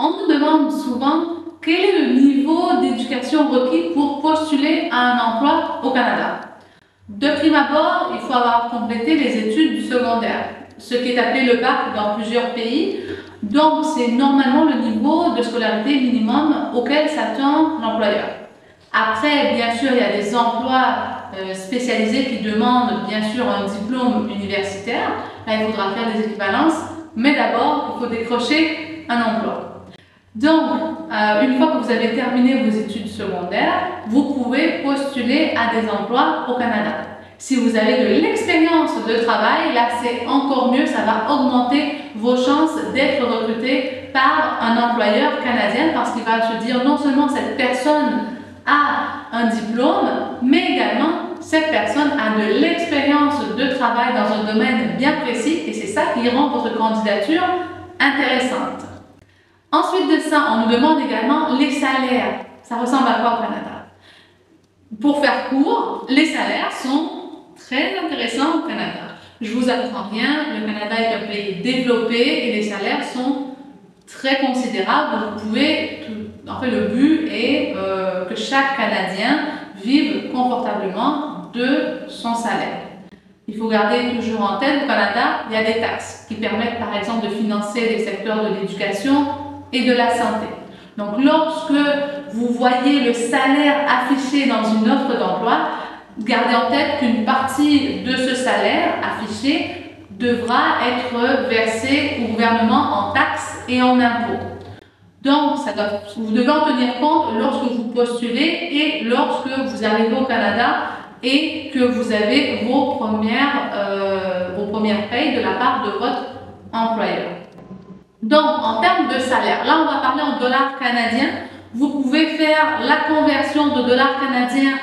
On nous demande souvent quel est le niveau d'éducation requis pour postuler à un emploi au Canada. De prime abord, il faut avoir complété les études du secondaire, ce qui est appelé le bac dans plusieurs pays. Donc, c'est normalement le niveau de scolarité minimum auquel s'attend l'employeur. Après, bien sûr, il y a des emplois spécialisés qui demandent bien sûr un diplôme universitaire. Là, il faudra faire des équivalences, mais d'abord, il faut décrocher un emploi. Donc, une fois que vous avez terminé vos études secondaires, vous pouvez postuler à des emplois au Canada. Si vous avez de l'expérience de travail, là c'est encore mieux, ça va augmenter vos chances d'être recruté par un employeur canadien parce qu'il va se dire non seulement cette personne a un diplôme, mais également cette personne a de l'expérience de travail dans un domaine bien précis et c'est ça qui rend votre candidature intéressante. Ensuite de ça, on nous demande également les salaires. Ça ressemble à quoi au Canada? Pour faire court, les salaires sont très intéressants au Canada. Je vous apprends rien, le Canada est un pays développé et les salaires sont très considérables. Vous pouvez, en fait, le but est que chaque Canadien vive confortablement de son salaire. Il faut garder toujours en tête, au Canada, il y a des taxes qui permettent par exemple de financer les secteurs de l'éducation et de la santé. Donc lorsque vous voyez le salaire affiché dans une offre d'emploi, gardez en tête qu'une partie de ce salaire affiché devra être versée au gouvernement en taxes et en impôts. Donc vous devez en tenir compte lorsque vous postulez et lorsque vous arrivez au Canada et que vous avez vos premières payes de la part de votre employeur. Donc, en termes de salaire, là on va parler en dollars canadiens. Vous pouvez faire la conversion de dollars canadiens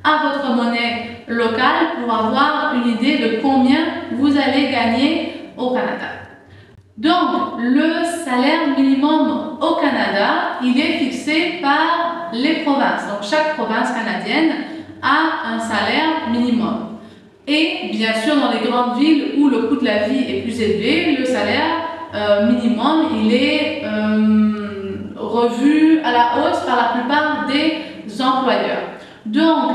à votre monnaie locale pour avoir une idée de combien vous allez gagner au Canada. Donc, le salaire minimum au Canada, il est fixé par les provinces. Donc, chaque province canadienne a un salaire minimum. Et bien sûr, dans les grandes villes où le coût de la vie est plus élevé, le salaire minimum, il est revu à la hausse par la plupart des employeurs. Donc,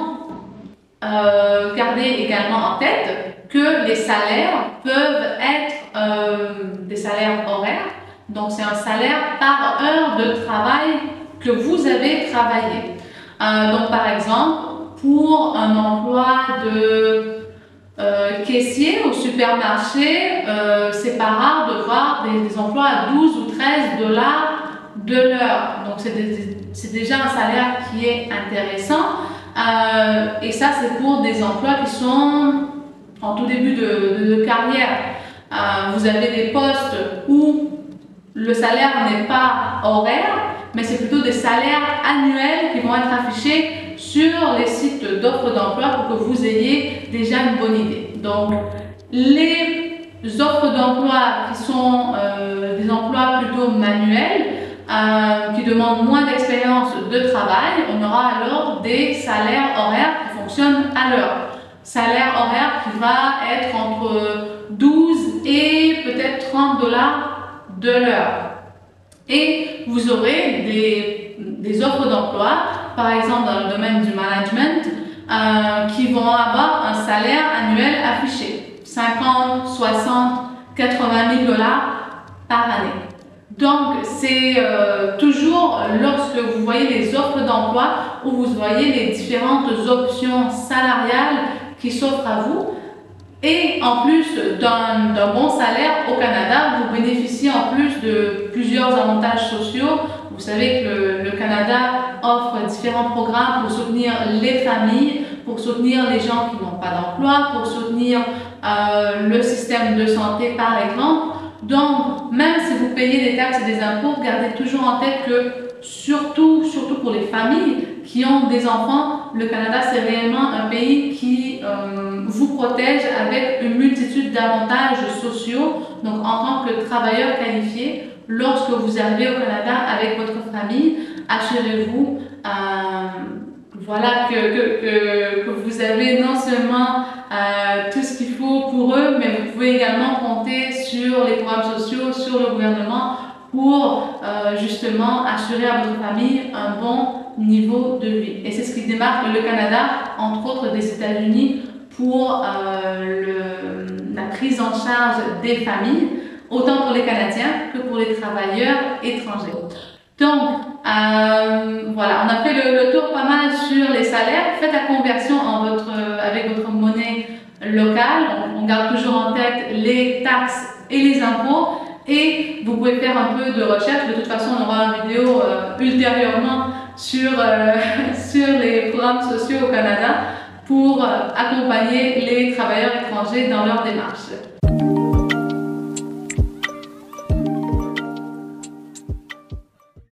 gardez également en tête que les salaires peuvent être des salaires horaires. Donc, c'est un salaire par heure de travail que vous avez travaillé. Donc, par exemple, pour un emploi de caissier au supermarché, c'est pas rare de voir des emplois à 12 ou 13 dollars de l'heure. Donc c'est déjà un salaire qui est intéressant. Et ça, c'est pour des emplois qui sont en tout début de carrière. Vous avez des postes où le salaire n'est pas horaire, mais c'est plutôt des salaires annuels qui vont être affichés sur les sites d'offres d'emploi pour que vous ayez déjà une bonne idée. Donc, les offres d'emploi qui sont des emplois plutôt manuels, qui demandent moins d'expérience de travail, on aura alors des salaires horaires qui fonctionnent à l'heure. Salaire horaire qui va être entre 12 et peut-être 30 dollars de l'heure. Et vous aurez des offres d'emploi, par exemple dans le domaine du management, qui vont avoir un salaire annuel affiché, 50, 60, 80 000 dollars par année. Donc, c'est toujours lorsque vous voyez les offres d'emploi où vous voyez les différentes options salariales qui s'offrent à vous. Et en plus d'un bon salaire au Canada, vous bénéficiez en plus de plusieurs avantages sociaux. Vous savez que le Canada offre différents programmes pour soutenir les familles, pour soutenir les gens qui n'ont pas d'emploi, pour soutenir le système de santé par exemple. Donc, même si vous payez des taxes et des impôts, gardez toujours en tête que surtout pour les familles qui ont des enfants, le Canada c'est réellement un pays qui vous protège avec une multitude d'avantages sociaux. Donc en tant que travailleur qualifié, lorsque vous arrivez au Canada avec votre famille, assurez-vous voilà, que vous avez non seulement tout ce qu'il faut pour eux, mais vous pouvez également compter sur les programmes sociaux, sur le gouvernement pour justement assurer à votre famille un bon niveau de vie. Et c'est ce qui démarque le Canada, entre autres des États-Unis, pour la prise en charge des familles, autant pour les Canadiens que pour les travailleurs étrangers. Donc, voilà, on a fait le tour pas mal sur les salaires. Faites la conversion avec votre monnaie locale. On garde toujours en tête les taxes et les impôts. Et vous pouvez faire un peu de recherche. De toute façon, on aura une vidéo ultérieurement sur les programmes sociaux au Canada pour accompagner les travailleurs étrangers dans leur démarche.